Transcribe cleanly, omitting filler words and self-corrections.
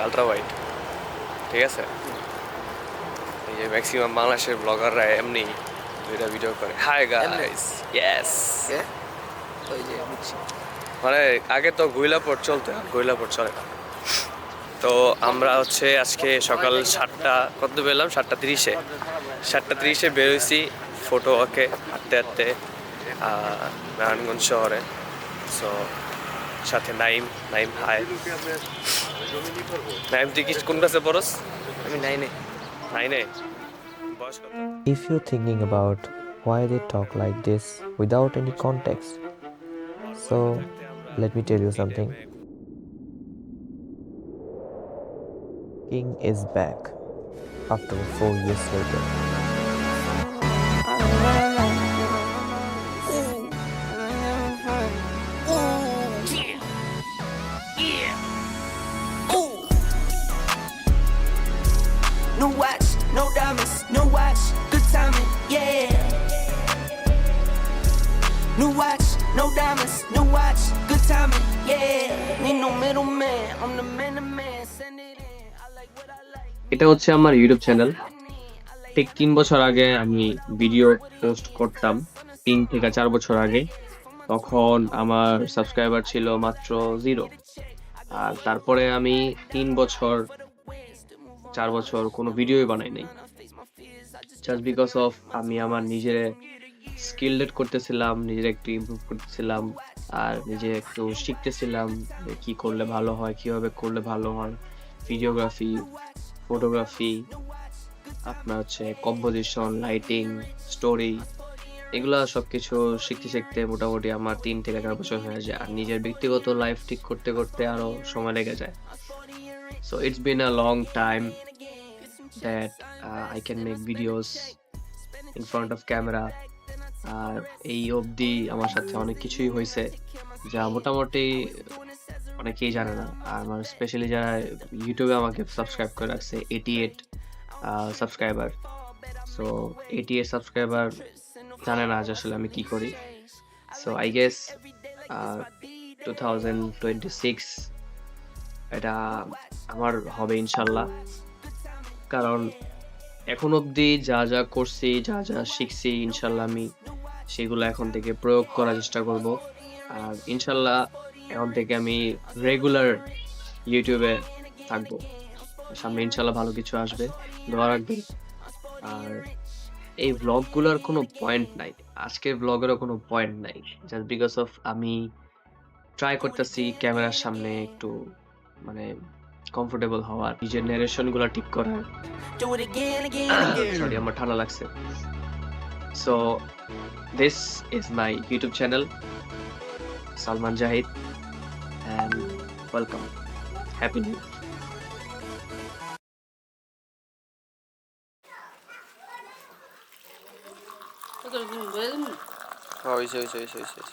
Ultra wide, ঠিক আছে? এই যে ম্যাক্সিমাম বাংলাদেশের ব্লগাররা এমনি দুইটা ভিডিও করে। Hi guys, yes. ওই যে বুঝছি। মানে আগে তো গৈলাপোর্ট চলতো, এখন গৈলাপোর্ট চলে না। তো আমরা হচ্ছে আজকে সকাল 7টা কত বেরলাম, 7:30 বেরোইছি ফটো ওকে হাঁটতে হাঁটতে নারায়ণগঞ্জ শহরে। সো সাথে নাইম হাই। নাইম তুই কি কোন ক্লাসে পড়স? আমি নাইনে। নাইনে? বয়স কত? If you're thinking about why they talk like this without any context, so let me tell you something. King is back after 4 years later. New watch, no diamonds, no watch, good timing, yeah. New watch, no diamonds, new watch, good timing, yeah. Need no middleman, I'm the man to man, send it in. I like what I like. এটা হচ্ছে আমার YouTube channel. ঠিক 3 বছর আগে আমি video post করতাম, 3 থেকে 4 বছর আগে। তখন আমার সাবস্ক্রাইবার ছিল মাত্র 0। আর তারপরে আমি 3 বছর 4 বছর কোনো ভিডিওই বানাই নাই, জাস্ট বিকজ অফ আমি আমার নিজের স্কিল ডেট করতেছিলাম, নিজের একটু ইমপ্রুভ করতেছিলাম, আর নিজে একটু শিখতেছিলাম যে কি করলে ভালো হয়, কিভাবে করলে ভালো হয়, ভিডিওগ্রাফি, ফটোগ্রাফি, আপনার হচ্ছে কম্পোজিশন, লাইটিং, স্টোরি, এগুলা সবকিছু শিখতে শিখতে মোটামুটি আমার 3 থেকে 4 বছর হয়ে যায়। আর নিজের ব্যক্তিগত লাইফ ঠিক করতে করতে আরো সময় লেগে যায়। So it's been a long time that I can make videos in front of camera. আর এই অবধি আমার সাথে অনেক কিছুই হয়েছে যা মোটামুটি অনেকেই জানে না। আর আমার স্পেশালি যারা ইউটিউবে আমাকে সাবস্ক্রাইব করে রাখছে, 88 সাবস্ক্রাইবার। সো 88 সাবস্ক্রাইবার জানে না যে আসলে আমি কি করি। সো আই গেস 2026 এটা আমার হবে ইনশাল্লাহ। কারণ এখন অবধি যা যা করছি, যা যা শিখছি, ইনশাল্লাহ আমি সেগুলো এখন থেকে প্রয়োগ করার চেষ্টা করব। আর ইনশাল্লাহ এখন থেকে আমি রেগুলার ইউটিউবে থাকবো। সামনে ইনশাল্লাহ ভালো কিছু আসবে, দোয়া রাখবেন। আর এই ব্লগগুলোর কোনো পয়েন্ট নাই, আজকের ব্লগেরও কোনো পয়েন্ট নাই, জাস্ট বিকজ অফ আমি ট্রাই করতেছি ক্যামেরার সামনে একটু মানে কমফোর্টেবল হওয়ার, নিজের ন্যারেশন গুলা ঠিক করার। Do it again, again, again. Sorry, আমার ঠান্ডা লাগছে। So this is my YouTube channel, Salman Zahid, and welcome, happy new year. হয়েছে।